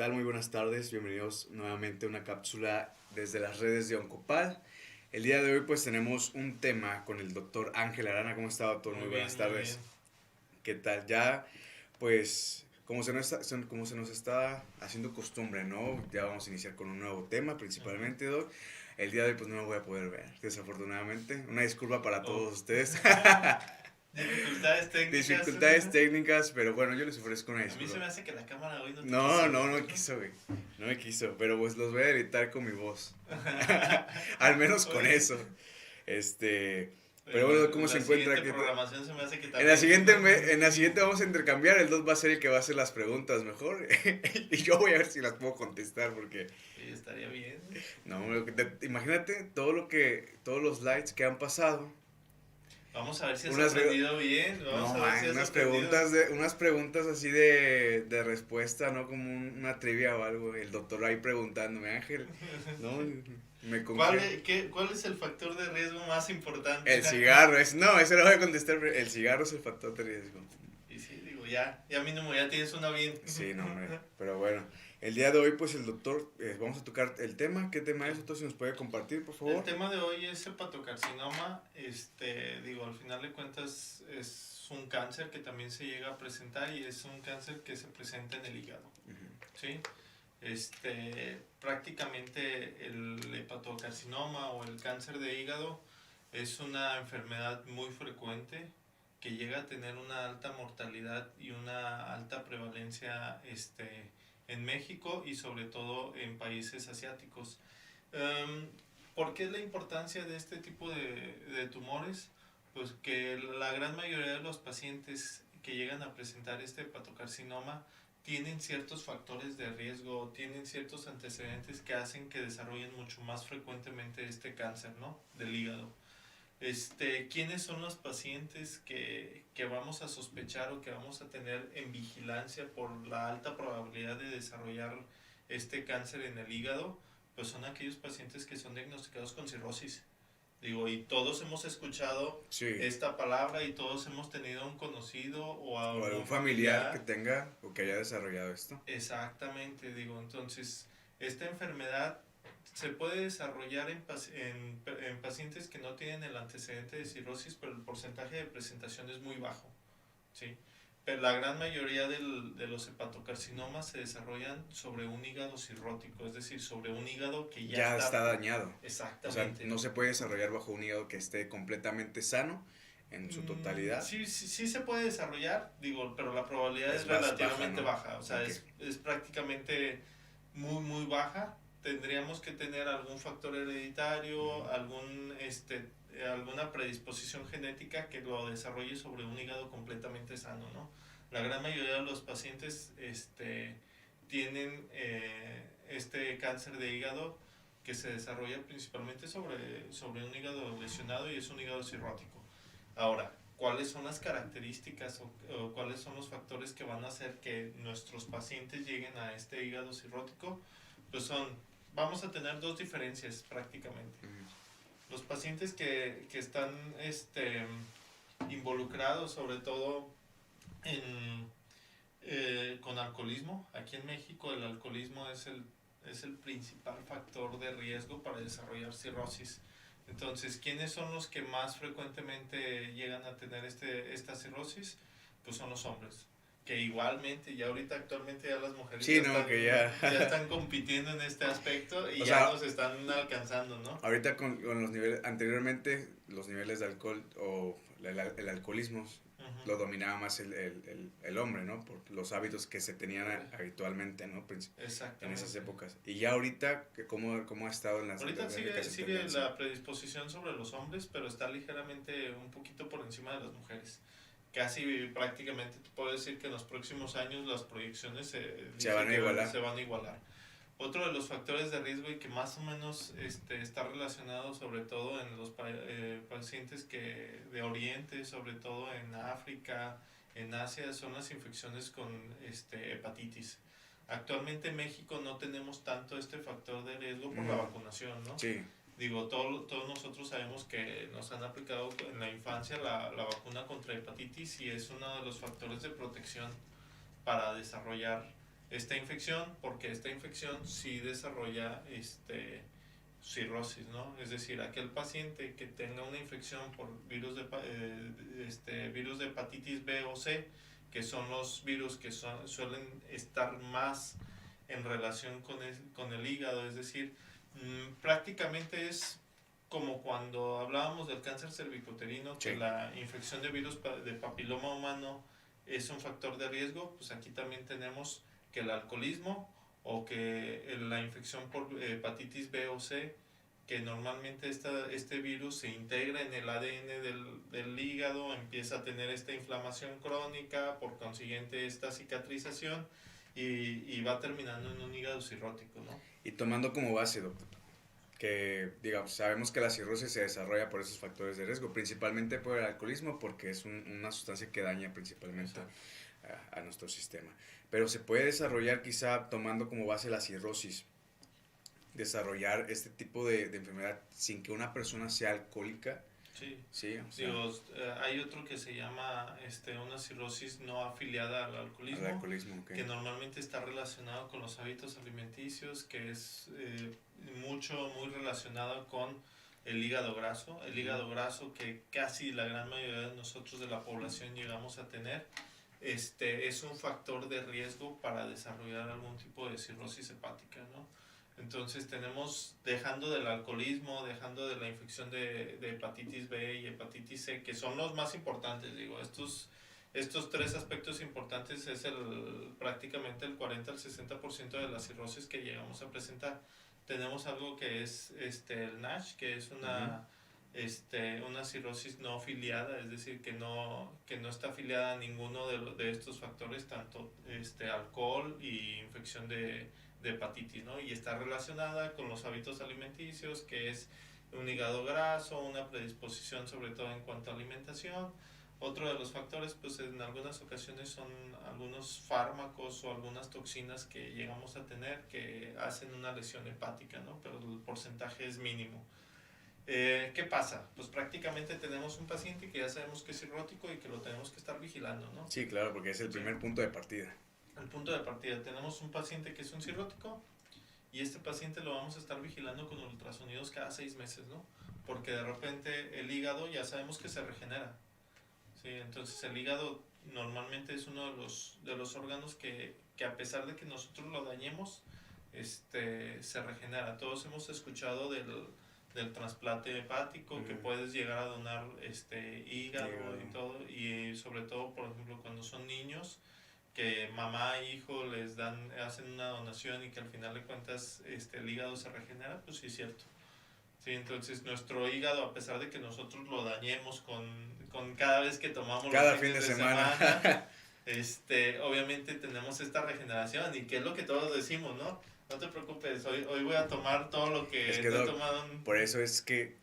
tal? Muy buenas tardes. Bienvenidos nuevamente a una cápsula desde las redes de Oncopal. El día de hoy pues tenemos un tema con el doctor Ángel Arana. ¿Cómo está, doctor? Muy buenas Muy bien. tardes. ¿Qué tal? Ya pues como se nos está haciendo costumbre, ¿no? Ya vamos a iniciar con un nuevo tema principalmente, doc. El día de hoy pues no me voy a poder ver, desafortunadamente. Una disculpa para Oh. todos ustedes. Dificultades técnicas. Dificultades técnicas, pero bueno, yo les ofrezco una A mí se disculpa. me hace que la cámara hoy no te No, quiso. no, no me quiso, güey. No me quiso, pero pues los voy a editar con mi voz. Al menos con Oye, eso. Pero bueno, ¿cómo se encuentra? La siguiente programación se me hace que En también. en la siguiente vamos a intercambiar. El 2 va a ser el que va a hacer las preguntas mejor. Y yo voy a ver si las puedo contestar porque... Sí, estaría bien. No, imagínate todos los likes que han pasado. Vamos a ver si has Unas aprendido bien. Vamos No, a ver si has aprendido. unas preguntas así de respuesta, ¿no? Como una trivia o algo. El doctor ahí preguntándome, Ángel, ¿no? Me ¿Cuál confié. cuál es el factor de riesgo más importante? El cigarro, no, ese lo voy a contestar, pero el cigarro es el factor de riesgo. Y sí, digo, ya mínimo ya tienes una bien. Sí, no, hombre, pero bueno. El día de hoy, pues el doctor, vamos a tocar el tema. ¿Qué tema es, doctor? Si nos puede compartir, por favor. El tema de hoy es hepatocarcinoma. Digo, al final de cuentas es un cáncer que también se llega a presentar y es un cáncer que se presenta en el hígado. ¿Sí? Prácticamente el hepatocarcinoma o el cáncer de hígado es una enfermedad muy frecuente que llega a tener una alta mortalidad y una alta prevalencia en México y sobre todo en países asiáticos. ¿Por qué es la importancia de este tipo de tumores? Pues que la gran mayoría de los pacientes que llegan a presentar este hepatocarcinoma tienen ciertos factores de riesgo, tienen ciertos antecedentes que hacen que desarrollen mucho más frecuentemente este cáncer, ¿no? Del hígado. ¿Quiénes son los pacientes que vamos a sospechar o que vamos a tener en vigilancia por la alta probabilidad de desarrollar este cáncer en el hígado? Pues son aquellos pacientes que son diagnosticados con cirrosis. Digo, y todos hemos escuchado esta palabra y todos hemos tenido un conocido o algún familiar que tenga o que haya desarrollado esto. Exactamente, digo, entonces, esta enfermedad se puede desarrollar en pacientes que no tienen el antecedente de cirrosis, pero el porcentaje de presentación es muy bajo, ¿sí? Pero la gran mayoría de los hepatocarcinomas se desarrollan sobre un hígado cirrótico, es decir, sobre un hígado que ya está dañado. Exactamente. O sea, no se puede desarrollar bajo un hígado que esté completamente sano en su totalidad. Sí se puede desarrollar, digo, pero la probabilidad es relativamente baja, ¿no? O sea, okay. es prácticamente muy baja. Tendríamos que tener algún factor hereditario, alguna predisposición genética que lo desarrolle sobre un hígado completamente sano, ¿no? La gran mayoría de los pacientes tienen este cáncer de hígado que se desarrolla principalmente sobre un hígado lesionado y es un hígado cirrótico. Ahora, ¿cuáles son las características o cuáles son los factores que van a hacer que nuestros pacientes lleguen a este hígado cirrótico? Pues vamos a tener dos diferencias prácticamente. Los pacientes que están involucrados sobre todo con alcoholismo. Aquí en México el alcoholismo es el principal factor de riesgo para desarrollar cirrosis. Entonces, ¿quiénes son los que más frecuentemente llegan a tener esta cirrosis? Pues son los hombres. Que igualmente, ya ahorita actualmente ya las mujeres ya están compitiendo en este aspecto y ya nos están alcanzando, ¿no? Ahorita con los niveles, anteriormente los niveles de alcohol o el alcoholismo lo dominaba más el hombre, ¿no? Por los hábitos que se tenían habitualmente, ¿no? En esas épocas. Y ya ahorita, ¿cómo ha estado en las ahorita sigue la predisposición sobre los hombres, pero está ligeramente un poquito por encima de las mujeres. Casi prácticamente te puedo decir que en los próximos años las proyecciones se van a igualar. Otro de los factores de riesgo y que más o menos está relacionado sobre todo en los pacientes de Oriente, sobre todo en África, en Asia, son las infecciones con hepatitis. Actualmente en México no tenemos tanto este factor de riesgo por la vacunación, ¿no? Sí. Digo, todos nosotros sabemos que nos han aplicado en la infancia la vacuna contra hepatitis y es uno de los factores de protección para desarrollar esta infección, porque esta infección sí desarrolla cirrosis, ¿no? Es decir, aquel paciente que tenga una infección por virus virus de hepatitis B o C, que son los virus que suelen estar más en relación con el hígado, es decir, prácticamente es como cuando hablábamos del cáncer cervicuterino, que la infección de virus de papiloma humano es un factor de riesgo, pues aquí también tenemos que el alcoholismo o que la infección por hepatitis B o C, que normalmente este virus se integra en el ADN del hígado, empieza a tener esta inflamación crónica, por consiguiente esta cicatrización y va terminando en un hígado cirrótico, ¿no? Y tomando como base, doctor, que digamos, sabemos que la cirrosis se desarrolla por esos factores de riesgo, principalmente por el alcoholismo, porque es una sustancia que daña principalmente a nuestro sistema. Pero se puede desarrollar, quizá tomando como base la cirrosis, desarrollar este tipo de enfermedad sin que una persona sea alcohólica. Sí, sí, o sea, digo, hay otro que se llama una cirrosis no afiliada al alcoholismo, okay, que normalmente está relacionado con los hábitos alimenticios, que es muy relacionado con el hígado graso. El hígado graso que casi la gran mayoría de nosotros de la población llegamos a tener, es un factor de riesgo para desarrollar algún tipo de cirrosis hepática, ¿no? Entonces tenemos, dejando del alcoholismo, dejando de la infección de hepatitis B y hepatitis C, que son los más importantes, digo, estos tres aspectos importantes es prácticamente el 40 al 60% de la cirrosis que llegamos a presentar. Tenemos algo que es el NASH, que es una cirrosis no afiliada, es decir, que no está afiliada a ninguno de estos factores, tanto alcohol y infección de hepatitis, ¿no? Y está relacionada con los hábitos alimenticios, que es un hígado graso, una predisposición sobre todo en cuanto a alimentación. Otro de los factores, pues en algunas ocasiones son algunos fármacos o algunas toxinas que llegamos a tener que hacen una lesión hepática, ¿no? Pero el porcentaje es mínimo. ¿Qué pasa? Pues prácticamente tenemos un paciente que ya sabemos que es cirrótico y que lo tenemos que estar vigilando, ¿no? Sí, claro, porque es el primer punto de partida. El punto de partida, tenemos un paciente que es un cirrótico y este paciente lo vamos a estar vigilando con ultrasonidos cada 6 meses, ¿no? Porque de repente el hígado ya sabemos que se regenera, ¿sí? Entonces el hígado normalmente es uno de los órganos que a pesar de que nosotros lo dañemos, se regenera. Todos hemos escuchado del trasplante hepático, que puedes llegar a donar hígado y todo, y sobre todo, por ejemplo, cuando son niños, que mamá e hijo hacen una donación y que al final de cuentas el hígado se regenera, pues sí es cierto. Sí, entonces nuestro hígado, a pesar de que nosotros lo dañemos con cada vez que tomamos cada fin de semana obviamente tenemos esta regeneración, y que es lo que todos decimos, ¿no? No te preocupes, hoy voy a tomar todo lo que he tomado. Por eso es que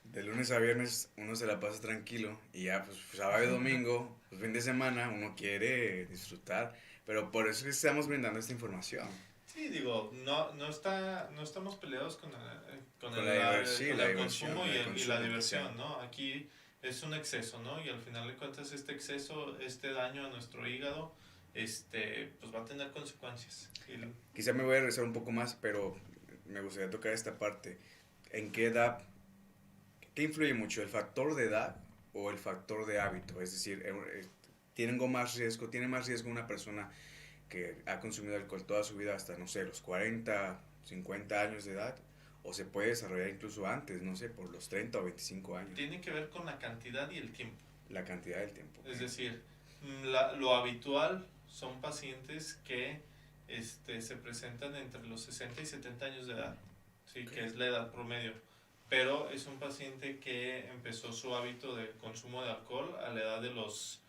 de lunes a viernes uno se la pasa tranquilo y ya pues sábado y domingo, pues fin de semana, uno quiere disfrutar, pero por eso estamos brindando esta información. Sí, digo, no estamos peleados con el consumo y la diversión, ¿no? Aquí es un exceso, ¿no? Y al final de cuentas este exceso, este daño a nuestro hígado, pues va a tener consecuencias. Quizá me voy a regresar un poco más, pero me gustaría tocar esta parte. ¿En qué edad? ¿Qué influye mucho? ¿El factor de edad o el factor de hábito? Es decir, tiene más riesgo una persona que ha consumido alcohol toda su vida hasta, no sé, los 40, 50 años de edad, o se puede desarrollar incluso antes, no sé, por los 30 o 25 años. Tiene que ver con la cantidad y el tiempo. La cantidad del tiempo. Es decir, lo habitual son pacientes que se presentan entre los 60 y 70 años de edad, ¿sí? Que es la edad promedio. Pero es un paciente que empezó su hábito de consumo de alcohol a la edad de los,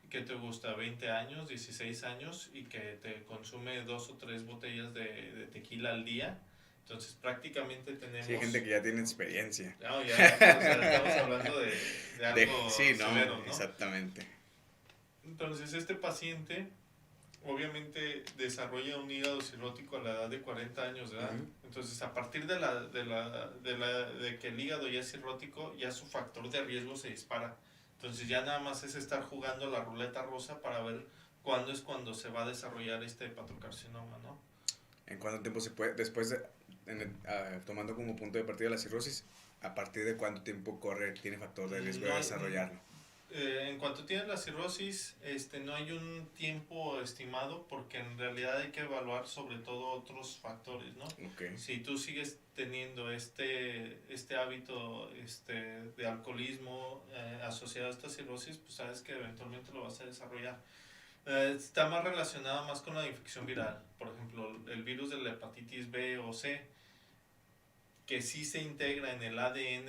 ¿qué te gusta? 20 años, 16 años, y que te consume 2 o 3 botellas de tequila al día. Entonces prácticamente tenemos... Sí, gente que ya tiene experiencia. No, ya, o sea, estamos hablando de algo severo, ¿no? Exactamente. Entonces este paciente obviamente desarrolla un hígado cirrótico a la edad de 40 años de edad. Entonces a partir de que el hígado ya es cirrótico, ya su factor de riesgo se dispara. Entonces ya nada más es estar jugando la ruleta rusa para ver cuándo es cuando se va a desarrollar este hepatocarcinoma, ¿no? ¿En cuánto tiempo se puede, después de, tomando como punto de partida la cirrosis, a partir de cuánto tiempo tiene factor de riesgo de desarrollarlo? En cuanto tienes la cirrosis, no hay un tiempo estimado porque en realidad hay que evaluar sobre todo otros factores, ¿no? Okay. Si tú sigues teniendo este hábito de alcoholismo asociado a esta cirrosis, pues sabes que eventualmente lo vas a desarrollar. Está más relacionado más con la infección viral. Por ejemplo, el virus de la hepatitis B o C, que sí se integra en el ADN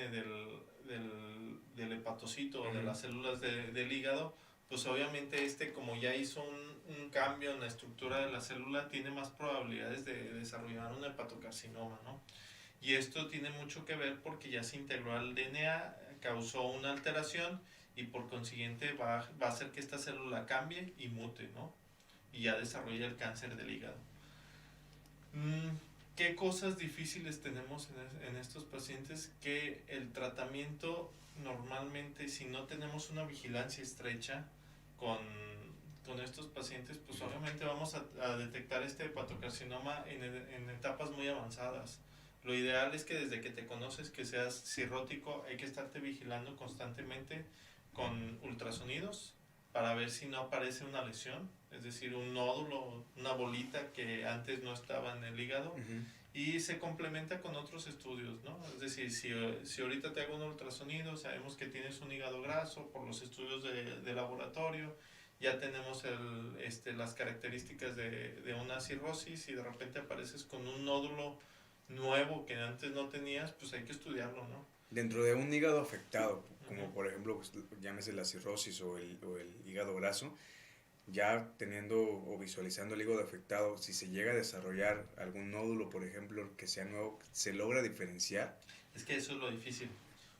del hepatocito o de las células del hígado, pues obviamente como ya hizo un cambio en la estructura de la célula, tiene más probabilidades de desarrollar un hepatocarcinoma, ¿no? Y esto tiene mucho que ver porque ya se integró al DNA, causó una alteración y por consiguiente va a hacer que esta célula cambie y mute, ¿no? Y ya desarrolla el cáncer del hígado. ¿Qué cosas difíciles tenemos en estos pacientes? Que el tratamiento normalmente, si no tenemos una vigilancia estrecha con estos pacientes, pues obviamente vamos a detectar este hepatocarcinoma en etapas muy avanzadas. Lo ideal es que desde que te conoces que seas cirrótico, hay que estarte vigilando constantemente con ultrasonidos para ver si no aparece una lesión, es decir, un nódulo, una bolita que antes no estaba en el hígado, y se complementa con otros estudios, ¿no? Es decir, si ahorita te hago un ultrasonido, sabemos que tienes un hígado graso por los estudios de laboratorio, ya tenemos las características de una cirrosis y de repente apareces con un nódulo nuevo que antes no tenías, pues hay que estudiarlo, ¿no? Dentro de un hígado afectado, como por ejemplo, pues, llámese la cirrosis o el hígado graso, ya teniendo o visualizando el hígado afectado, si se llega a desarrollar algún nódulo, por ejemplo, que sea nuevo, ¿se logra diferenciar? Es que eso es lo difícil.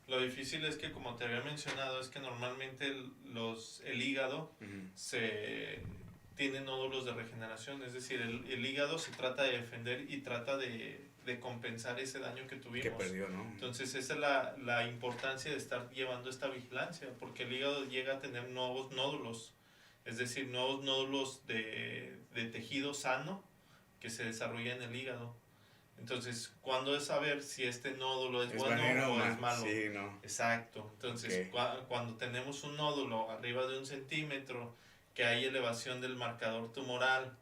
Lo difícil es que, como te había mencionado, es que normalmente el hígado tiene nódulos de regeneración, es decir, el hígado se trata de defender y trata de compensar ese daño que tuvimos. Que perdió, ¿no? Entonces esa es la importancia de estar llevando esta vigilancia, porque el hígado llega a tener nuevos nódulos, es decir, nuevos nódulos de tejido sano que se desarrolla en el hígado. Entonces, ¿cuándo es saber si este nódulo es bueno o es malo? Sí, no. Exacto. Entonces, cuando tenemos un nódulo arriba de 1 centímetro, que hay elevación del marcador tumoral,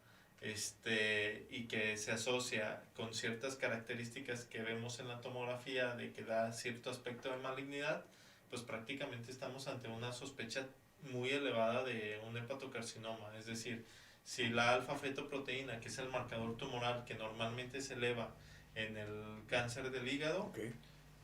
y que se asocia con ciertas características que vemos en la tomografía de que da cierto aspecto de malignidad, pues prácticamente estamos ante una sospecha muy elevada de un hepatocarcinoma. Es decir, si la alfa-fetoproteína, que es el marcador tumoral que normalmente se eleva en el cáncer del hígado,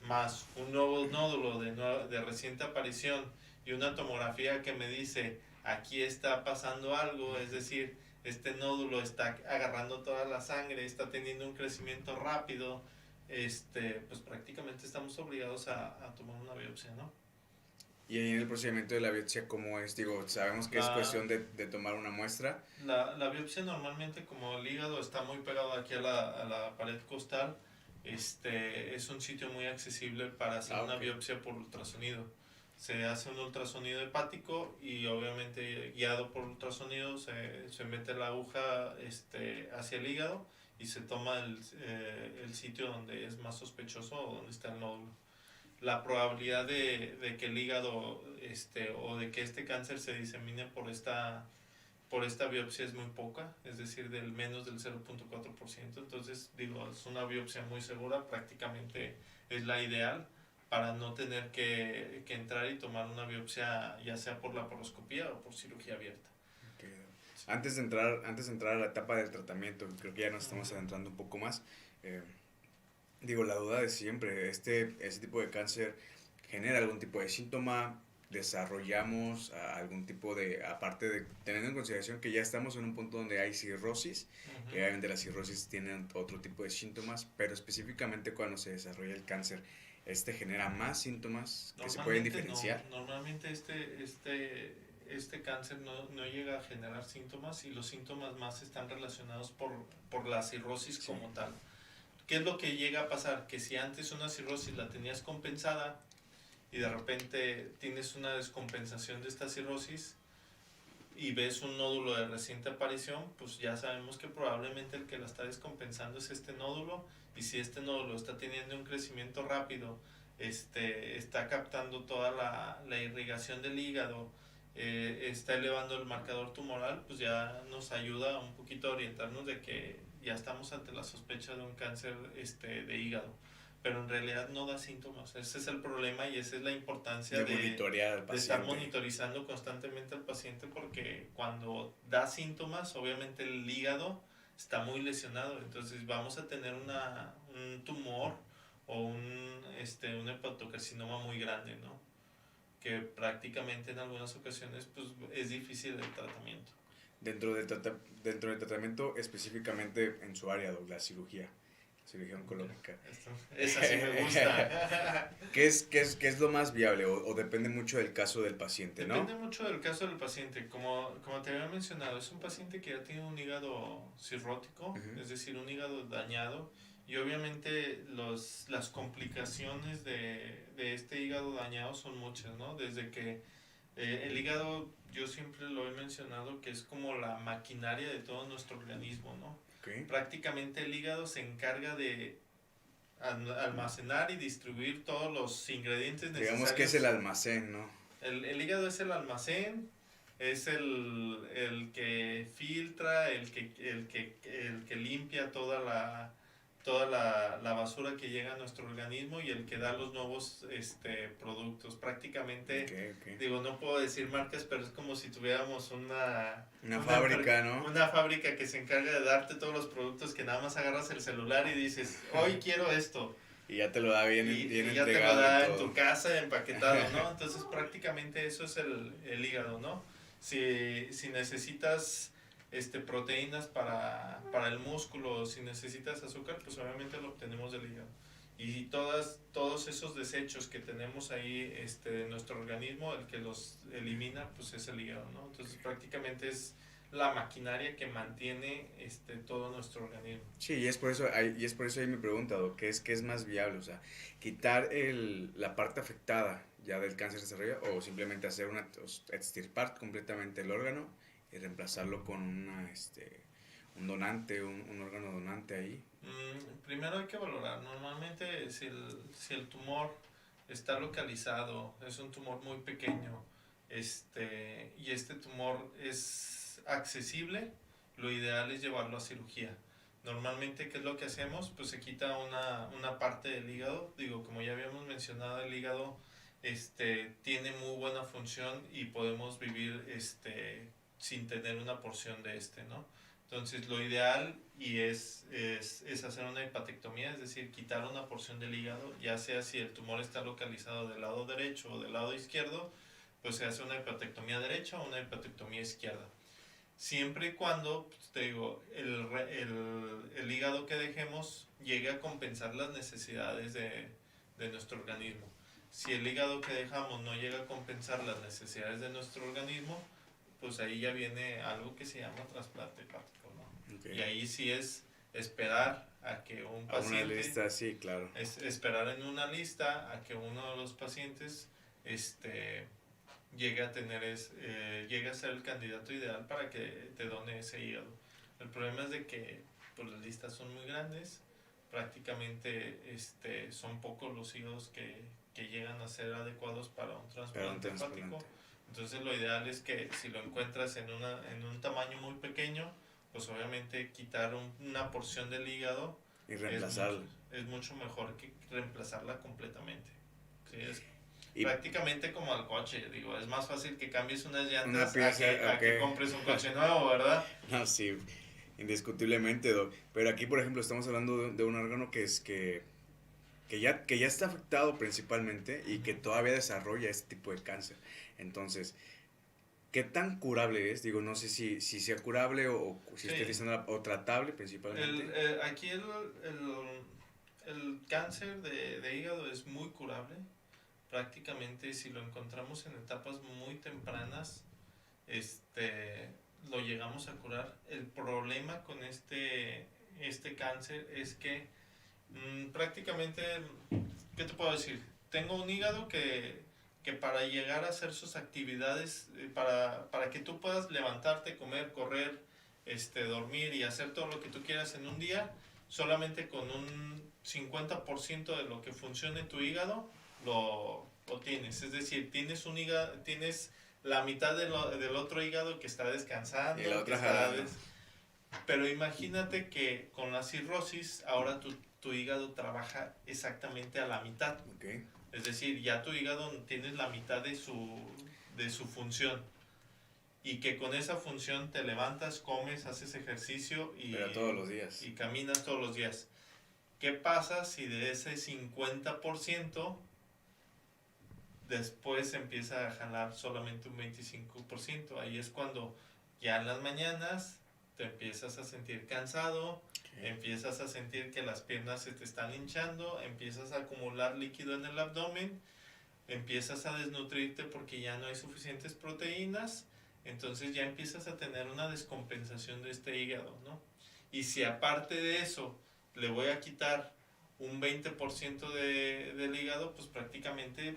más un nuevo nódulo de reciente aparición y una tomografía que me dice aquí está pasando algo, es decir, este nódulo está agarrando toda la sangre, está teniendo un crecimiento rápido, pues prácticamente estamos obligados a tomar una biopsia, ¿no? Y en el procedimiento de la biopsia, ¿cómo es? Digo, sabemos que es cuestión de tomar una muestra. La biopsia normalmente, como el hígado está muy pegado aquí a la pared costal, es un sitio muy accesible para hacer una biopsia por ultrasonido. Se hace un ultrasonido hepático y obviamente guiado por ultrasonido se mete la aguja hacia el hígado y se toma el sitio donde es más sospechoso o donde está el nódulo. La probabilidad de que el hígado o de que este cáncer se disemine por esta biopsia es muy poca, es decir, menos del 0.4%. Entonces, digo, es una biopsia muy segura, prácticamente es la ideal para no tener que entrar y tomar una biopsia, ya sea por laparoscopía o por cirugía abierta. Sí. Antes de entrar a la etapa del tratamiento, creo que ya nos estamos adentrando un poco más. Digo, la duda de siempre, ese tipo de cáncer genera algún tipo de síntoma, desarrollamos algún tipo de, aparte de, teniendo en consideración que ya estamos en un punto donde hay cirrosis, que obviamente las cirrosis tienen otro tipo de síntomas, pero específicamente cuando se desarrolla el cáncer, genera más síntomas que se pueden diferenciar. No, normalmente este cáncer no llega a generar síntomas y los síntomas más están relacionados por la cirrosis como tal. ¿Qué es lo que llega a pasar? Que si antes una cirrosis la tenías compensada y de repente tienes una descompensación de esta cirrosis, y ves un nódulo de reciente aparición, pues ya sabemos que probablemente el que la está descompensando es este nódulo, y si este nódulo está teniendo un crecimiento rápido, está captando toda la irrigación del hígado, está elevando el marcador tumoral, pues ya nos ayuda un poquito a orientarnos de que ya estamos ante la sospecha de un cáncer de hígado, pero en realidad no da síntomas. Ese es el problema y esa es la importancia de estar monitorizando constantemente al paciente, porque cuando da síntomas, obviamente el hígado está muy lesionado, entonces vamos a tener un tumor o un hepatocarcinoma muy grande, ¿no? Que prácticamente en algunas ocasiones pues es difícil el tratamiento. Dentro del tratamiento, específicamente en su área, la cirugía oncológica. Esa sí me gusta. ¿Qué es lo más viable o depende mucho del caso del paciente, no? Depende mucho del caso del paciente. Como te había mencionado, es un paciente que ya tiene un hígado cirrótico, es decir, un hígado dañado, y obviamente las complicaciones de este hígado dañado son muchas, ¿no? Desde que el hígado, yo siempre lo he mencionado, que es como la maquinaria de todo nuestro organismo, ¿no? Okay. Prácticamente el hígado se encarga de almacenar y distribuir todos los ingredientes necesarios. Digamos que es el almacén, ¿no? El hígado es el almacén, es el que filtra, el que limpia toda la basura que llega a nuestro organismo, y el que da los nuevos productos. Prácticamente, digo, no puedo decir marcas, pero es como si tuviéramos una fábrica, ¿no? Una fábrica que se encarga de darte todos los productos, que nada más agarras el celular y dices, hoy quiero esto. Y ya te lo da bien y ya te lo da en tu casa empaquetado, ¿no? Entonces prácticamente eso es el hígado, ¿no? Si necesitas proteínas para el músculo, si necesitas azúcar, pues obviamente lo obtenemos del hígado. Y todos esos desechos que tenemos ahí en nuestro organismo, el que los elimina, pues es el hígado, ¿no? Entonces prácticamente es la maquinaria que mantiene todo nuestro organismo. Sí, y es por eso ahí me pregunto, ¿qué es más viable? O sea, quitar la parte afectada ya del cáncer de arriba, o simplemente hacer extirpar completamente el órgano y reemplazarlo con un donante, un órgano donante ahí. Primero hay que valorar. Normalmente si el tumor está localizado, es un tumor muy pequeño, y este tumor es accesible, lo ideal es llevarlo a cirugía. Normalmente, ¿qué es lo que hacemos? Pues se quita una parte del hígado. Digo, como ya habíamos mencionado, el hígado tiene muy buena función y podemos vivir sin tener una porción de ¿no? Entonces lo ideal es hacer una hepatectomía, es decir, quitar una porción del hígado, ya sea si el tumor está localizado del lado derecho o del lado izquierdo, pues se hace una hepatectomía derecha o una hepatectomía izquierda. Siempre y cuando, pues te digo, el hígado que dejemos llegue a compensar las necesidades de nuestro organismo. Si el hígado que dejamos no llega a compensar las necesidades de nuestro organismo, pues ahí ya viene algo que se llama trasplante hepático, ¿no? Okay. Y ahí sí es esperar a que un paciente... A una lista, sí, claro. Es esperar en una lista a que uno de los pacientes llegue a ser el candidato ideal para que te done ese hígado. El problema es de que pues, las listas son muy grandes, prácticamente son pocos los hígados que llegan a ser adecuados para un trasplante hepático. Entonces lo ideal es que si lo encuentras en un tamaño muy pequeño, pues obviamente quitar una porción del hígado y reemplazarla. Es mucho mejor que reemplazarla completamente. Sí, es prácticamente como al coche, digo, es más fácil que cambies unas llantas a que compres un coche nuevo, ¿verdad? No, sí, indiscutiblemente, Doc. Pero aquí, por ejemplo, estamos hablando de un órgano que ya está afectado principalmente y que todavía desarrolla este tipo de cáncer. Entonces, ¿qué tan curable es? Digo, no sé si sea curable o si esté diciendo o tratable principalmente. Aquí el cáncer de hígado es muy curable. Prácticamente si lo encontramos en etapas muy tempranas, lo llegamos a curar. El problema con este cáncer es que prácticamente, ¿qué te puedo decir? Tengo un hígado que que para llegar a hacer sus actividades, para que tú puedas levantarte, comer, correr, dormir y hacer todo lo que tú quieras en un día, solamente con un 50% de lo que funcione tu hígado lo tienes. Es decir, tienes un hígado, tienes la mitad del otro hígado que está descansando. Y la otra pero imagínate que con la cirrosis ahora tu hígado trabaja exactamente a la mitad. Okay. Es decir, ya tu hígado tienes la mitad de su función. Y que con esa función te levantas, comes, haces ejercicio pero todos los días. Y caminas todos los días. ¿Qué pasa si de ese 50% después empieza a jalar solamente un 25%? Ahí es cuando ya en las mañanas te empiezas a sentir cansado, empiezas a sentir que las piernas se te están hinchando, empiezas a acumular líquido en el abdomen, empiezas a desnutrirte porque ya no hay suficientes proteínas, entonces ya empiezas a tener una descompensación de este hígado, ¿no? Y si aparte de eso le voy a quitar un 20% del hígado, pues prácticamente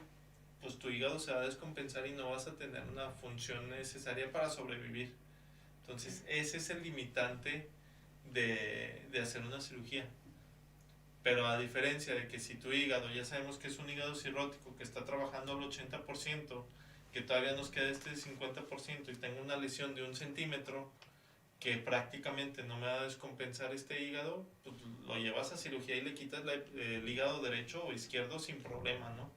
pues tu hígado se va a descompensar y no vas a tener una función necesaria para sobrevivir. Entonces ese es el limitante de hacer una cirugía. Pero a diferencia de que si tu hígado, ya sabemos que es un hígado cirrótico que está trabajando al 80%, que todavía nos queda este 50% y tengo una lesión de 1 centímetro que prácticamente no me va a descompensar este hígado, pues lo llevas a cirugía y le quitas el hígado derecho o izquierdo sin problema, ¿no?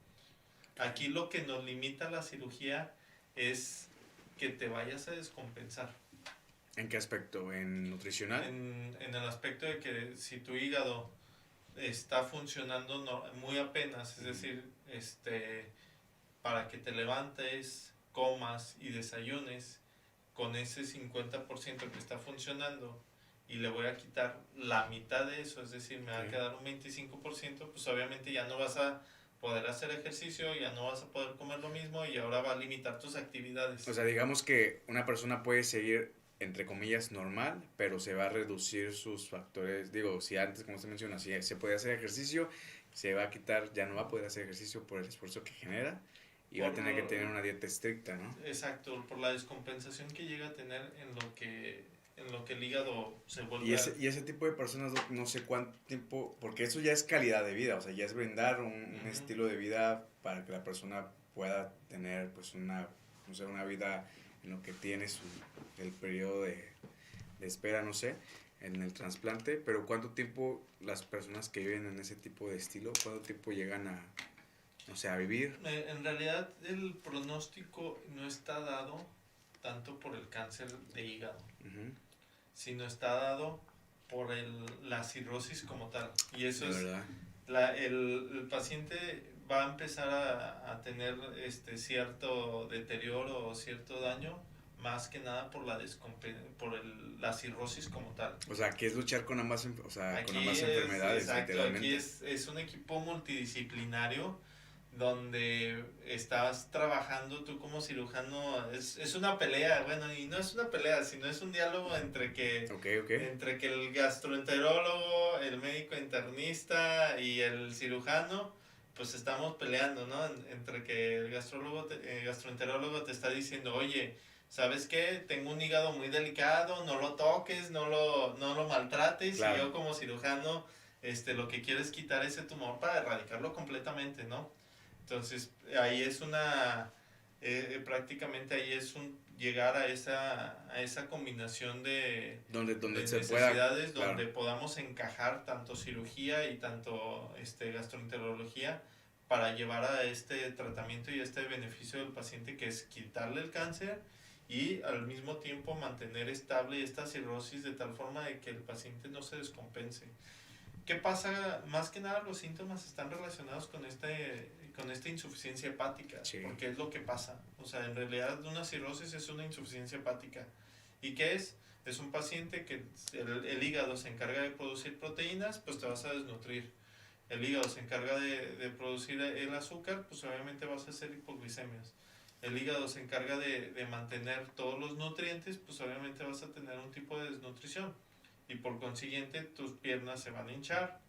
Aquí lo que nos limita la cirugía es que te vayas a descompensar. ¿En qué aspecto? ¿En nutricional? En el aspecto de que si tu hígado está funcionando muy apenas, es decir, para que te levantes, comas y desayunes con ese 50% que está funcionando y le voy a quitar la mitad de eso, es decir, me va a quedar un 25%, pues obviamente ya no vas a poder hacer ejercicio, ya no vas a poder comer lo mismo y ahora va a limitar tus actividades. O sea, digamos que una persona puede seguir, entre comillas, normal, pero se va a reducir sus factores. Digo, si antes, como se menciona, si se puede hacer ejercicio, se va a quitar, ya no va a poder hacer ejercicio por el esfuerzo que genera y va a tener que tener una dieta estricta, ¿no? Exacto, por la descompensación que llega a tener en lo que el hígado se vuelve. Y ese tipo de personas, no sé cuánto tiempo, porque eso ya es calidad de vida, o sea, ya es brindar un estilo de vida para que la persona pueda tener, pues, una vida en lo que tiene el periodo de espera, no sé, en el trasplante, pero ¿cuánto tiempo las personas que viven en ese tipo de estilo, cuánto tiempo llegan a vivir? En realidad el pronóstico no está dado tanto por el cáncer de hígado, sino está dado por la cirrosis como tal. Y eso es, el paciente va a empezar a tener cierto deterioro o cierto daño, más que nada por la cirrosis como tal. O sea, que es luchar con ambas, enfermedades. Exacto, aquí es un equipo multidisciplinario donde estás trabajando tú como cirujano, es una pelea, bueno, y no es una pelea, sino es un diálogo entre que el gastroenterólogo, el médico internista y el cirujano, pues estamos peleando, ¿no? Entre que el gastroenterólogo te está diciendo, oye, ¿sabes qué? Tengo un hígado muy delicado, no lo toques, no lo maltrates, claro. Y yo como cirujano, lo que quiero es quitar ese tumor para erradicarlo completamente, ¿no? Entonces, ahí es prácticamente ahí es llegar a esa combinación de necesidades donde podamos encajar tanto cirugía y tanto gastroenterología para llevar a este tratamiento y este beneficio del paciente, que es quitarle el cáncer y al mismo tiempo mantener estable esta cirrosis de tal forma de que el paciente no se descompense. ¿Qué pasa? Más que nada los síntomas están relacionados con esta insuficiencia hepática, sí. Porque es lo que pasa. O sea, en realidad una cirrosis es una insuficiencia hepática. ¿Y qué es? Es un paciente que el hígado se encarga de producir proteínas, pues te vas a desnutrir. El hígado se encarga de producir el azúcar, pues obviamente vas a hacer hipoglicemias. El hígado se encarga de mantener todos los nutrientes, pues obviamente vas a tener un tipo de desnutrición. Y por consiguiente tus piernas se van a hinchar,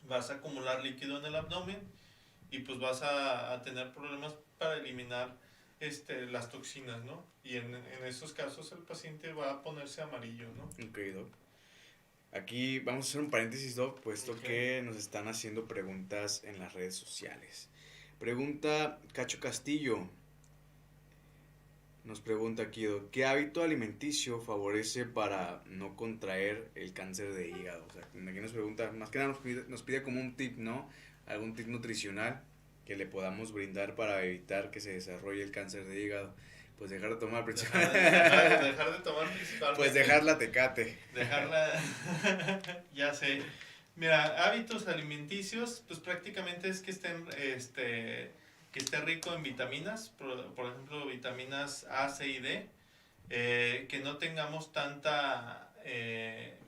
vas a acumular líquido en el abdomen y pues vas a tener problemas para eliminar las toxinas, ¿no? Y en esos casos el paciente va a ponerse amarillo, ¿no? Ok, Doc. Aquí vamos a hacer un paréntesis, Doc, puesto que nos están haciendo preguntas en las redes sociales. Pregunta Cacho Castillo. Nos pregunta aquí, Doc, ¿qué hábito alimenticio favorece para no contraer el cáncer de hígado? O sea, aquí nos pregunta, más que nada nos pide como un tip, ¿no? Algún tip nutricional que le podamos brindar para evitar que se desarrolle el cáncer de hígado. Pues dejar de tomar principalmente. Dejar de tomar principalmente. Pues dejar la Tecate. Dejarla, ya sé. Mira, hábitos alimenticios, pues prácticamente es que que esté rico en vitaminas, por ejemplo, vitaminas A, C y D, que no tengamos tanta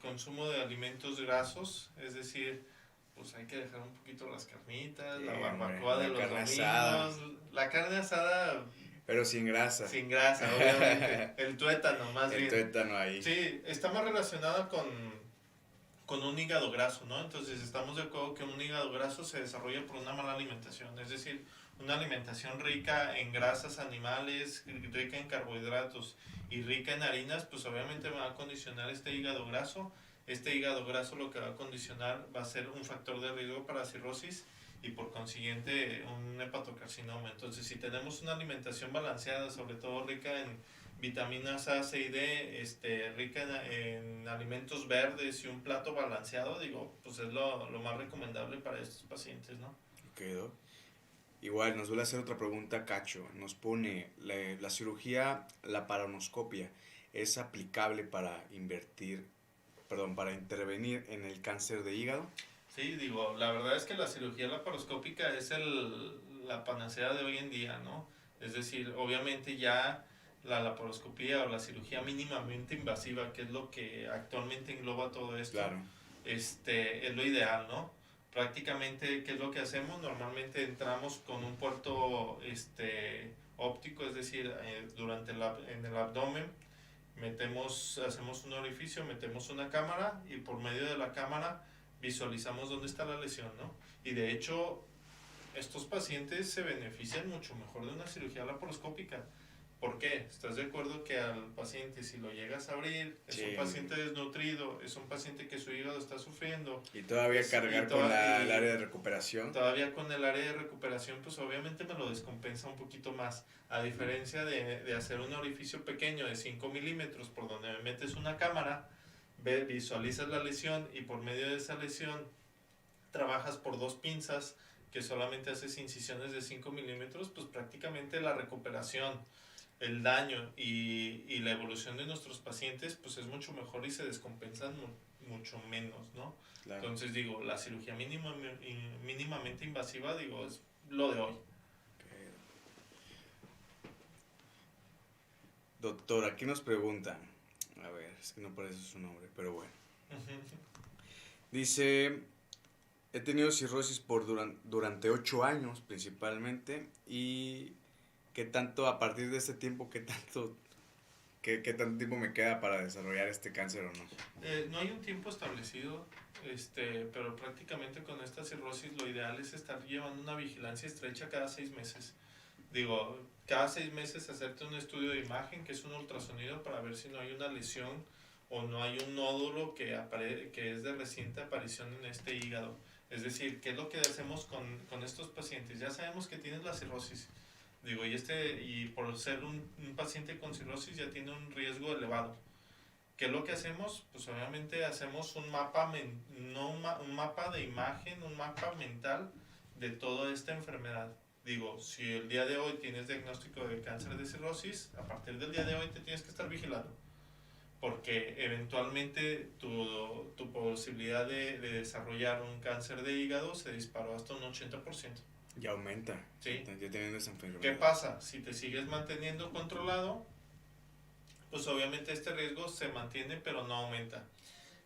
consumo de alimentos grasos, es decir, pues hay que dejar un poquito las carnitas, la barbacoa de los domingos, la carne asada. Pero sin grasa. Sin grasa, obviamente. El tuétano, más bien. El tuétano ahí. Sí, está más relacionada con un hígado graso, ¿no? Entonces estamos de acuerdo que un hígado graso se desarrolla por una mala alimentación, es decir, una alimentación rica en grasas animales, rica en carbohidratos y rica en harinas, pues obviamente va a condicionar este hígado graso. Este hígado graso lo que va a condicionar va a ser un factor de riesgo para cirrosis y por consiguiente un hepatocarcinoma. Entonces, si tenemos una alimentación balanceada, sobre todo rica en vitaminas A, C y D, rica en alimentos verdes y un plato balanceado, digo, pues es lo más recomendable para estos pacientes, ¿no? Quedó. Igual, nos vuelve a hacer otra pregunta, Cacho. Nos pone, la cirugía laparoscopia es aplicable para para intervenir en el cáncer de hígado. Sí, digo, la verdad es que la cirugía laparoscópica es la panacea de hoy en día, ¿no? Es decir, obviamente ya la laparoscopía o la cirugía mínimamente invasiva, que es lo que actualmente engloba todo esto, claro, es lo ideal, ¿no? Prácticamente, ¿qué es lo que hacemos? Normalmente entramos con un puerto óptico, es decir, en el abdomen, hacemos un orificio, metemos una cámara y por medio de la cámara visualizamos dónde está la lesión, ¿no? Y de hecho, estos pacientes se benefician mucho mejor de una cirugía laparoscópica. ¿Por qué? ¿Estás de acuerdo que al paciente, si lo llegas a abrir, es un paciente desnutrido, es un paciente que su hígado está sufriendo? Y todavía cargar con el área de recuperación. Todavía con el área de recuperación, pues obviamente me lo descompensa un poquito más. A diferencia de hacer un orificio pequeño de 5 milímetros por donde me metes una cámara, visualizas la lesión y por medio de esa lesión trabajas por 2 pinzas que solamente haces incisiones de 5 milímetros, pues prácticamente la recuperación, el daño y la evolución de nuestros pacientes pues es mucho mejor y se descompensan mucho menos, ¿no? Claro. Entonces digo, la cirugía mínimamente invasiva, digo, es lo de hoy. Okay. Doctor, aquí nos preguntan, a ver, es que no parece su nombre, pero bueno. Dice, he tenido cirrosis durante 8 años principalmente y ¿qué tanto a partir de este tiempo, qué tanto tiempo me queda para desarrollar este cáncer o no? No hay un tiempo establecido, pero prácticamente con esta cirrosis lo ideal es estar llevando una vigilancia estrecha cada 6 meses. Digo, cada 6 meses hacerte un estudio de imagen, que es un ultrasonido, para ver si no hay una lesión o no hay un nódulo que es de reciente aparición en este hígado. Es decir, ¿qué es lo que hacemos con estos pacientes? Ya sabemos que tienen la cirrosis. Digo, y por ser un paciente con cirrosis ya tiene un riesgo elevado. ¿Qué es lo que hacemos? Pues obviamente hacemos un mapa, un mapa de imagen, un mapa mental de toda esta enfermedad. Digo, si el día de hoy tienes diagnóstico de cáncer de cirrosis, a partir del día de hoy te tienes que estar vigilando. Porque eventualmente tu posibilidad de desarrollar un cáncer de hígado se disparó hasta un 80%. Ya aumenta. Sí. Ya teniendo esa enfermedad. ¿Qué pasa? Si te sigues manteniendo controlado, pues obviamente este riesgo se mantiene pero no aumenta.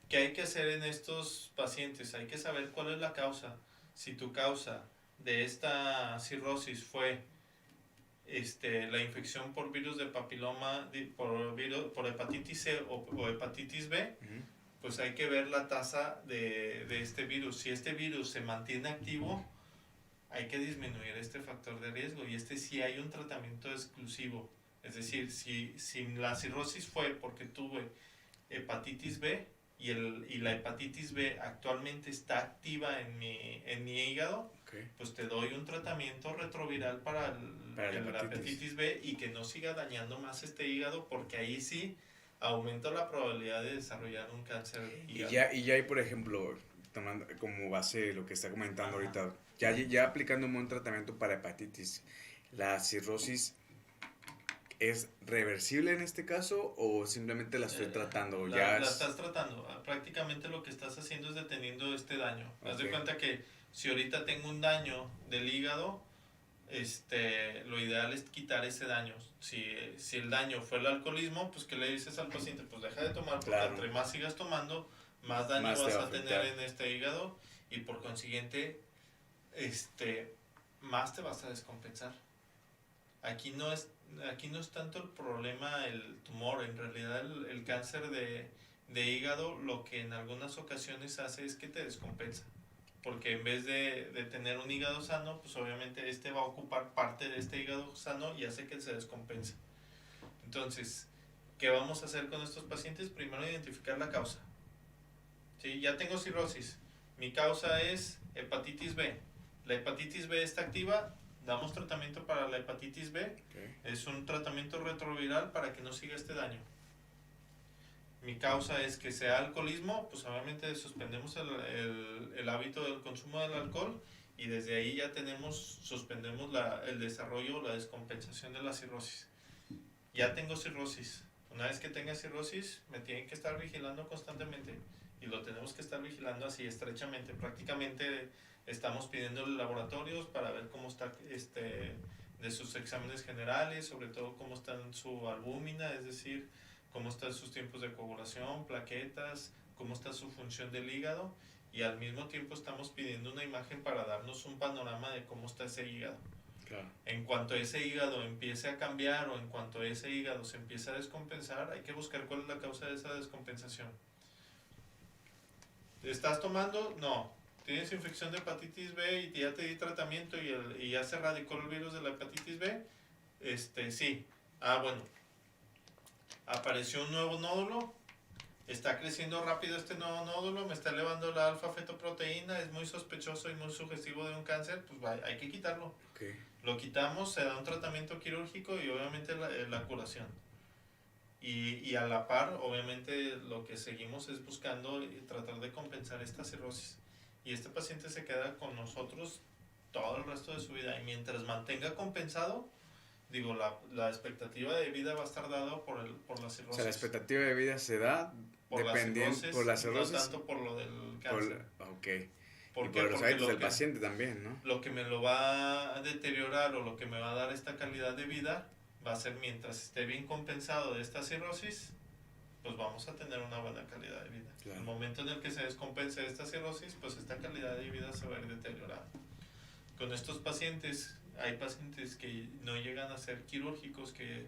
¿Qué hay que hacer en estos pacientes? Hay que saber cuál es la causa. Si tu causa de esta cirrosis fue la infección por virus de papiloma, por hepatitis C o hepatitis B, pues hay que ver la tasa de este virus. Si este virus se mantiene activo, hay que disminuir este factor de riesgo y sí hay un tratamiento exclusivo. Es decir, si la cirrosis fue porque tuve hepatitis B y la hepatitis B actualmente está activa en mi hígado, pues te doy un tratamiento retroviral para la hepatitis B y que no siga dañando más este hígado, porque ahí sí aumenta la probabilidad de desarrollar un cáncer de hígado. Y ya hay, por ejemplo, tomando como base lo que está comentando ahorita, ya aplicando un buen tratamiento para hepatitis, ¿la cirrosis es reversible en este caso o simplemente la estoy tratando? La estás tratando. Prácticamente lo que estás haciendo es deteniendo este daño. Haz de cuenta que si ahorita tengo un daño del hígado, lo ideal es quitar ese daño. Si el daño fue el alcoholismo, pues ¿qué le dices al paciente? Pues deja de tomar, porque entre más sigas tomando, más daño vas a tener en este hígado y por consiguiente, más te vas a descompensar. Aquí no es tanto el problema el tumor, en realidad el cáncer de hígado lo que en algunas ocasiones hace es que te descompensa, porque en vez de tener un hígado sano, pues obviamente va a ocupar parte de este hígado sano y hace que se descompense. Entonces, ¿qué vamos a hacer con estos pacientes? Primero identificar la causa. ¿Sí? Ya tengo cirrosis, mi causa es hepatitis B, la hepatitis B está activa, damos tratamiento para la hepatitis B, es un tratamiento retroviral para que no siga este daño. Mi causa es que sea alcoholismo, pues obviamente suspendemos el hábito del consumo del alcohol y desde ahí ya suspendemos el desarrollo, la descompensación de la cirrosis. Ya tengo cirrosis. Una vez que tenga cirrosis, me tienen que estar vigilando constantemente y lo tenemos que estar vigilando así estrechamente. Prácticamente estamos pidiéndole laboratorios para ver cómo está de sus exámenes generales, sobre todo cómo está en su albúmina, es decir, cómo están sus tiempos de coagulación, plaquetas, cómo está su función del hígado, y al mismo tiempo estamos pidiendo una imagen para darnos un panorama de cómo está ese hígado. Claro. En cuanto ese hígado empiece a cambiar o en cuanto ese hígado se empiece a descompensar, hay que buscar cuál es la causa de esa descompensación. ¿Estás tomando? No. ¿Tienes infección de hepatitis B y ya te di tratamiento y ya se erradicó el virus de la hepatitis B? Sí. Bueno. Apareció un nuevo nódulo. Está creciendo rápido este nuevo nódulo. Me está elevando la alfa-fetoproteína. Es muy sospechoso y muy sugestivo de un cáncer. Pues hay que quitarlo. Lo quitamos, se da un tratamiento quirúrgico y obviamente la curación. Y a la par, obviamente, lo que seguimos es buscando tratar de compensar esta cirrosis. Y este paciente se queda con nosotros todo el resto de su vida. Y mientras mantenga compensado, la expectativa de vida va a estar dada por la cirrosis. O sea, la expectativa de vida se da dependiendo por la cirrosis. No tanto por lo del cáncer. Y por los hábitos del paciente también, ¿no? Lo que me lo va a deteriorar o lo que me va a dar esta calidad de vida va a ser mientras esté bien compensado de esta cirrosis, pues vamos a tener una buena calidad de vida. Claro. El momento en el que se descompense esta cirrosis, pues esta calidad de vida se va a ir deteriorando. Con estos pacientes, hay pacientes que no llegan a ser quirúrgicos, que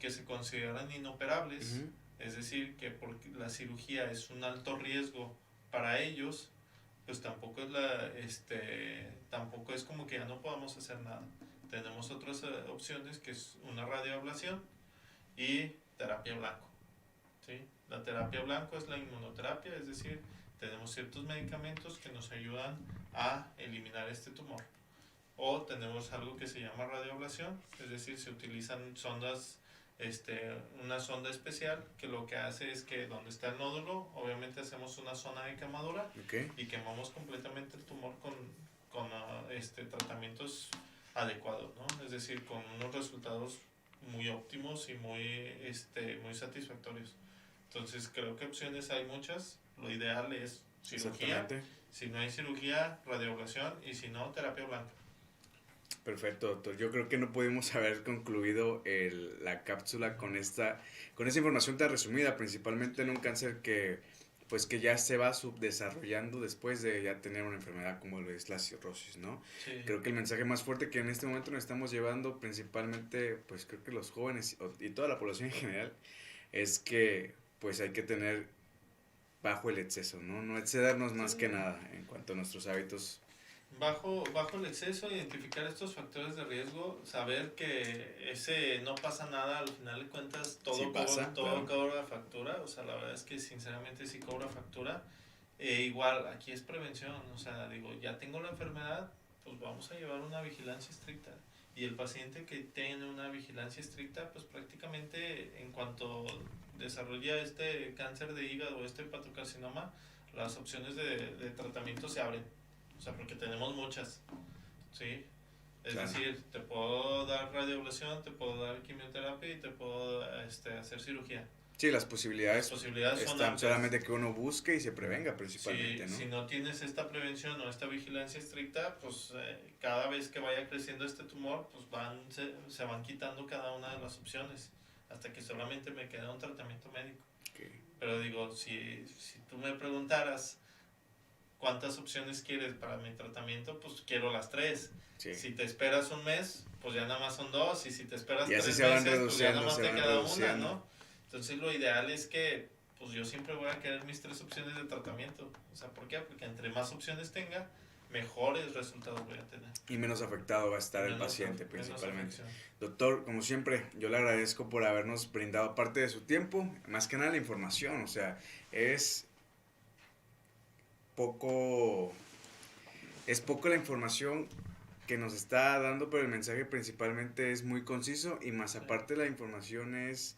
se consideran inoperables, es decir, que porque la cirugía es un alto riesgo para ellos, pues tampoco es como que ya no podamos hacer nada. Tenemos otras opciones, que es una radioablación y terapia blanco. ¿Sí? La terapia blanco es la inmunoterapia, es decir, tenemos ciertos medicamentos que nos ayudan a eliminar este tumor. O tenemos algo que se llama radioablación, es decir, se utilizan sondas, una sonda especial que lo que hace es que donde está el nódulo, obviamente hacemos una zona de quemadura y quemamos completamente el tumor con tratamientos adecuados, ¿no? Es decir, con unos resultados muy óptimos y muy satisfactorios. Entonces creo que opciones hay muchas. Lo ideal es cirugía. Si no hay cirugía, radioablación, y si no, terapia blanca. Perfecto, doctor. Yo creo que no pudimos haber concluido la cápsula con esta información tan resumida, principalmente en un cáncer que ya se va desarrollando después de ya tener una enfermedad como lo es la cirrosis, ¿no? Sí. Creo que el mensaje más fuerte que en este momento nos estamos llevando, principalmente, pues creo que los jóvenes y toda la población en general, es que pues hay que tener bajo el exceso, ¿no? No excedernos más que nada en cuanto a nuestros hábitos Bajo el exceso, identificar estos factores de riesgo, saber que ese no pasa nada, al final de cuentas todo, sí pasa, todo cobra factura, o sea, la verdad es que sinceramente sí cobra factura. Igual, aquí es prevención, o sea, digo, ya tengo la enfermedad, pues vamos a llevar una vigilancia estricta. Y el paciente que tiene una vigilancia estricta, pues prácticamente en cuanto desarrolla este cáncer de hígado, este hepatocarcinoma, las opciones de tratamiento se abren. O sea, porque tenemos muchas, ¿sí? Es claro. decir, te puedo dar radioablación, te puedo dar quimioterapia y te puedo hacer cirugía. Sí, las posibilidades Son están amplias. solamente que uno busque y se prevenga principalmente, ¿no? Si no tienes esta prevención o esta vigilancia estricta, pues cada vez que vaya creciendo este tumor, pues se van quitando cada una de las opciones hasta que solamente me queda un tratamiento médico. Okay. Pero digo, si tú me preguntaras cuántas opciones quieres para mi tratamiento, pues quiero las 3. Sí. Si te esperas un mes, pues ya nada más son 2. Y si te esperas 3 meses, pues ya nada más te queda una, ¿no? Entonces lo ideal es que pues yo siempre voy a querer mis 3 opciones de tratamiento. O sea, ¿por qué? Porque entre más opciones tenga, mejores resultados voy a tener. Y menos afectado va a estar el paciente principalmente. Doctor, como siempre, yo le agradezco por habernos brindado parte de su tiempo, más que nada la información, o sea, es poco la información que nos está dando, pero el mensaje principalmente es muy conciso y más aparte la información es,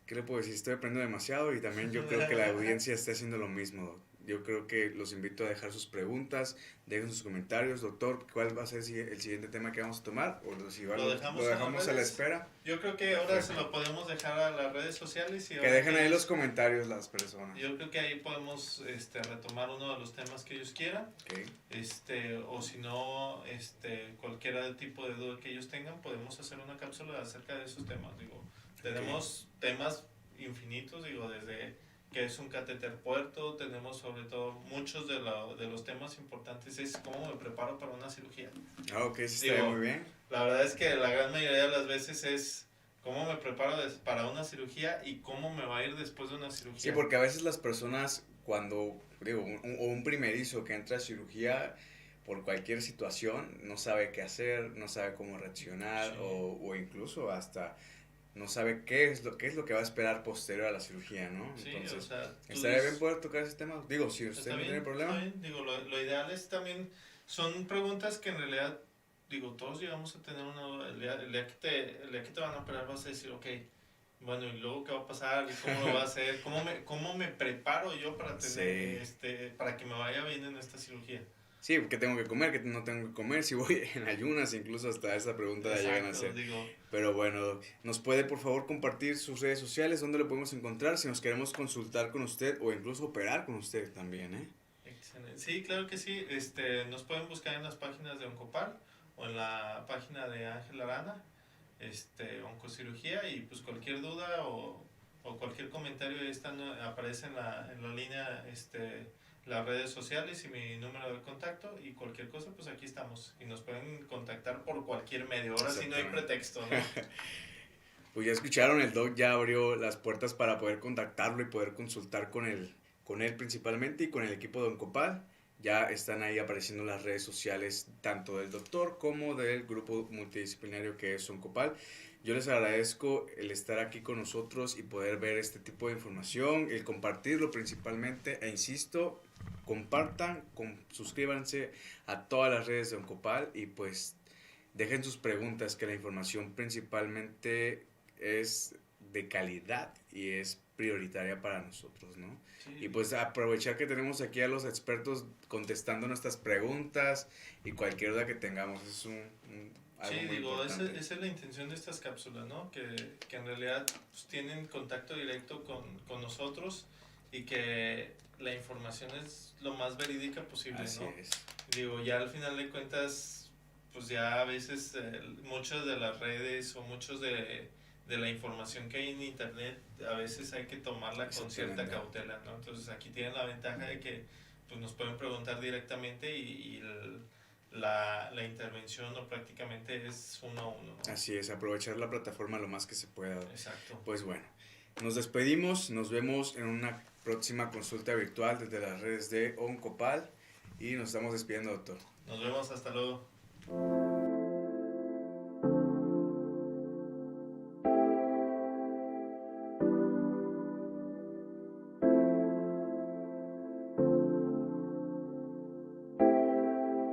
¿qué le puedo decir? Estoy aprendiendo demasiado y también yo creo que la audiencia está haciendo lo mismo. Yo creo que los invito a dejar sus preguntas, dejen sus comentarios. Doctor, ¿cuál va a ser el siguiente tema que vamos a tomar? ¿O si lo dejamos a la espera? Yo creo que ahora se lo podemos dejar a las redes sociales. Y que dejen ahí los comentarios las personas. Yo creo que ahí podemos retomar uno de los temas que ellos quieran. Okay. O si no, cualquier tipo de duda que ellos tengan, podemos hacer una cápsula acerca de esos temas. Digo, tenemos temas infinitos, digo, desde que es un catéter puerto, tenemos sobre todo muchos de los temas importantes es cómo me preparo para una cirugía. Ok, sí está muy bien. La verdad es que la gran mayoría de las veces es cómo me preparo para una cirugía y cómo me va a ir después de una cirugía. Sí, porque a veces las personas cuando, digo, un primerizo que entra a cirugía por cualquier situación, no sabe qué hacer, no sabe cómo reaccionar, sí. o incluso hasta no sabe qué es lo que va a esperar posterior a la cirugía, ¿no? Sí, entonces, o sea, ¿estaría bien poder tocar ese tema? Digo, si usted no tiene problema. Está bien. Digo, lo ideal es también, son preguntas que en realidad, digo, todos llegamos a tener una, el día que te van a operar vas a decir, ok, bueno, y luego qué va a pasar, y cómo lo va a hacer, cómo me preparo yo para tener, sí. Para que me vaya bien en esta cirugía. Sí, ¿qué tengo que comer? ¿Qué no tengo que comer? Si voy en ayunas, incluso hasta esa pregunta la llegan a hacer. Pero bueno, ¿nos puede por favor compartir sus redes sociales? ¿Dónde lo podemos encontrar? Si nos queremos consultar con usted o incluso operar con usted también, ¿eh? Excelente. Sí, claro que sí. Nos pueden buscar en las páginas de Oncopal o en la página de Ángel Arana, Oncocirugía, y pues cualquier duda o cualquier comentario aparece en la línea, las redes sociales y mi número de contacto, y cualquier cosa, pues aquí estamos y nos pueden contactar por cualquier medio. Ahora sí no hay pretexto, ¿no? Pues ya escucharon, el doc ya abrió las puertas para poder contactarlo y poder consultar con él principalmente y con el equipo de Oncopal. Ya están ahí apareciendo las redes sociales tanto del doctor como del grupo multidisciplinario que es Oncopal. Yo les agradezco el estar aquí con nosotros y poder ver este tipo de información, el compartirlo principalmente, e insisto, compartan, suscríbanse a todas las redes de Oncopal y pues dejen sus preguntas, que la información principalmente es de calidad y es prioritaria para nosotros, ¿no? Sí. Y pues aprovechar que tenemos aquí a los expertos contestando nuestras preguntas y cualquier duda que tengamos, es algo muy importante. Esa es la intención de estas cápsulas, ¿no? Que en realidad pues, tienen contacto directo con nosotros y que la información es lo más verídica posible, Así ¿no? es. Digo, ya al final de cuentas, pues ya a veces muchas de las redes o muchos de la información que hay en internet, a veces hay que tomarla con cierta cautela, ¿no? Entonces aquí tienen la ventaja de que pues, nos pueden preguntar directamente y la intervención o prácticamente es uno a uno, ¿no? Así es, aprovechar la plataforma lo más que se pueda. Exacto. Pues bueno, nos despedimos, nos vemos en una próxima consulta virtual desde las redes de Oncopal Y nos estamos despidiendo, doctor. Nos vemos, hasta luego.